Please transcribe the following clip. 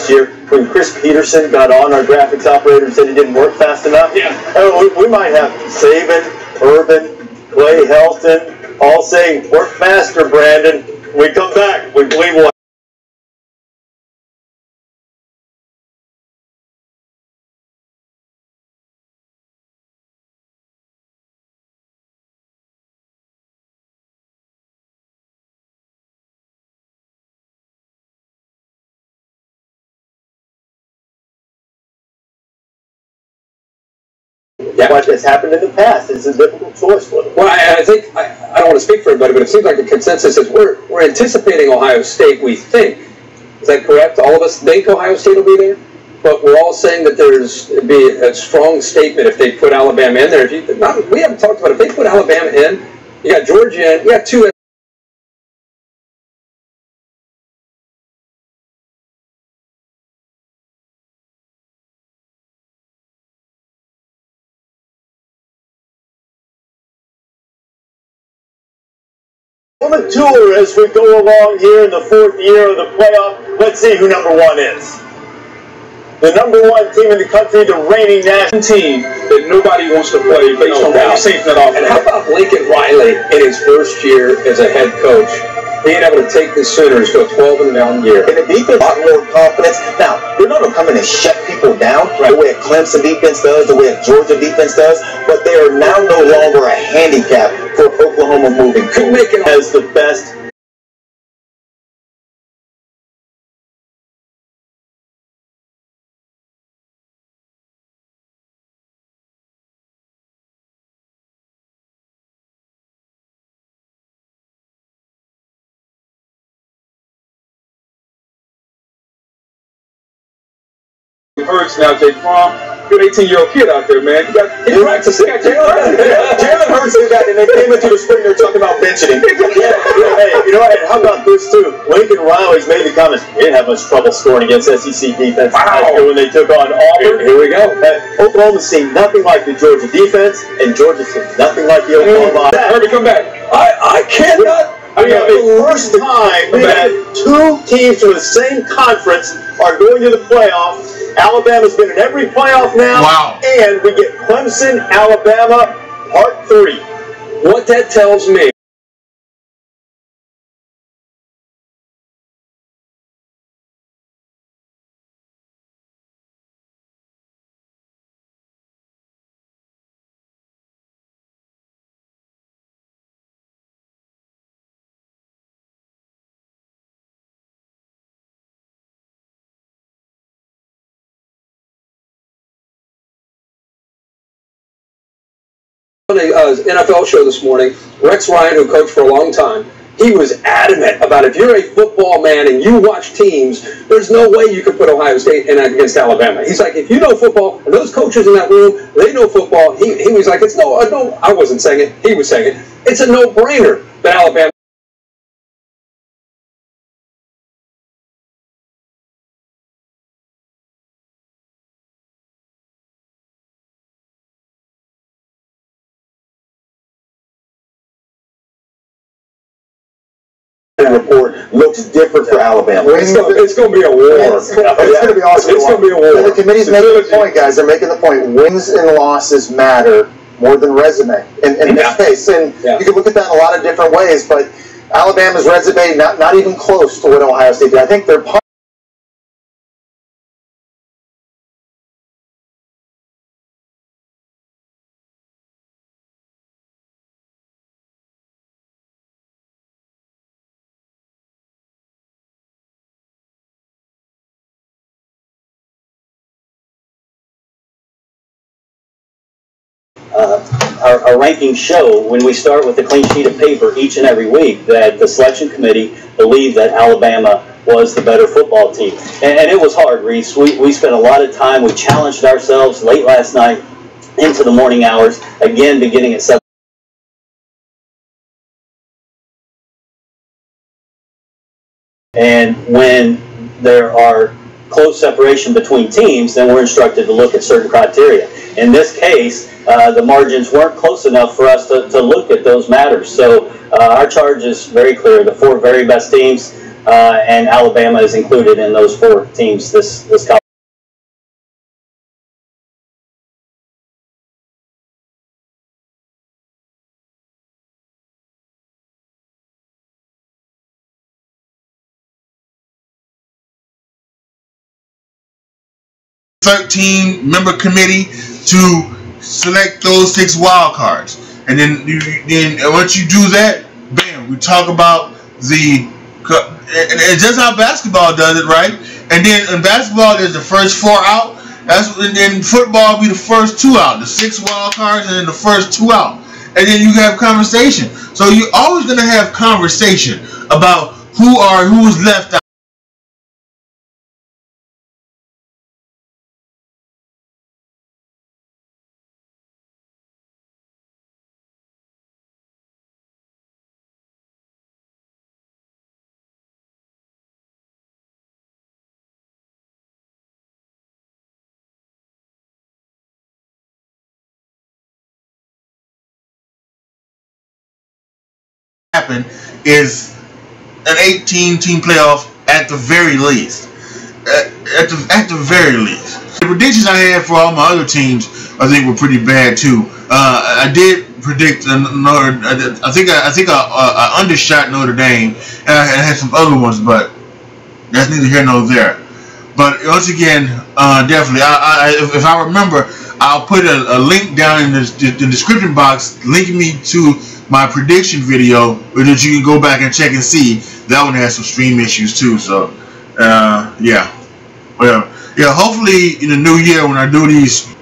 last year when Chris Peterson got on, our graphics operator, and said he didn't work fast enough. Yeah. We might have Saban, Urban, Clay Helton all saying, work faster, Brandon. When we come back, we believe we'll what has happened in the past. It's a difficult choice for them. Well, I think, I don't want to speak for everybody, but it seems like the consensus is we're anticipating Ohio State, we think. Is that correct? All of us think Ohio State will be there? But we're all saying that it'd be a strong statement if they put Alabama in there. We haven't talked about it. If they put Alabama in, you got Georgia in, you got two. On the tour as we go along here in the 4th year of the playoff, let's see who number 1 is. The number 1 team in the country, the reigning national team that nobody wants to play based on what you're seeing from that offense. And how about Lincoln Riley in his first year as a head coach, being able to take the Sooners to a 12-1 year? And the defense, a lot more confidence. Now, they're not going to come in and shut people down the way a Clemson defense does, the way a Georgia defense does, but they are now no longer a handicap for Oklahoma moving. Could make it as the best. Hurts now, Jake Fromm, good 18-year-old kid out there, man. You got Jalen Hurts is that, and they came into the spring, they're talking about benching him. Hey, you know what? How about this too? Lincoln Riley's made the comments. He didn't have much trouble scoring against SEC defense when they took on Auburn. Here we go. Oklahoma's seen nothing like the Georgia defense, and Georgia's seen nothing like the Oklahoma. Herbie, come back. I cannot. We have the first time that 2 teams from the same conference are going to the playoff. Alabama's been in every playoff now. Wow. And we get Clemson, Alabama, part 3. What that tells me. On a NFL show this morning, Rex Ryan, who coached for a long time, he was adamant about if you're a football man and you watch teams, there's no way you can put Ohio State in against Alabama. He's like, if you know football, and those coaches in that room, they know football. He was like, it's no, I wasn't saying it. He was saying it. It's a no-brainer that Alabama. Report looks different for Alabama. It's going to be a war. It's going to be awesome. It's going to be a war. And the committee's making the point, guys. They're making the point. Wins and losses matter more than resume in this case. And you can look at that in a lot of different ways, but Alabama's resume not even close to what Ohio State did. I think they're our rankings show, when we start with a clean sheet of paper each and every week, that the selection committee believed that Alabama was the better football team. And it was hard, Reese. We spent a lot of time. We challenged ourselves late last night into the morning hours, again beginning at 7. And when there are close separation between teams, then we're instructed to look at certain criteria. In this case, the margins weren't close enough for us to look at those matters. So our charge is very clear. The 4 very best teams and Alabama is included in those 4 teams this college. Member committee to select those 6 wild cards, and then once you do that, bam, we talk about and just how basketball does it, right? And then in basketball, there's the first 4 out. And then football be the first 2 out, the 6 wild cards, and then the first 2 out. And then you have conversation. So you're always gonna have conversation about who's left out. Happen is an 18-team playoff at the very least. At the very least. The predictions I had for all my other teams, I think, were pretty bad too. I did predict I think I undershot Notre Dame, and I had some other ones, but that's neither here nor there. But once again, definitely, if I remember, I'll put a link down in the description box, linking me to my prediction video, that you can go back and check and see. That one has some stream issues too. So, yeah. Well, yeah. Hopefully in the new year, when I do these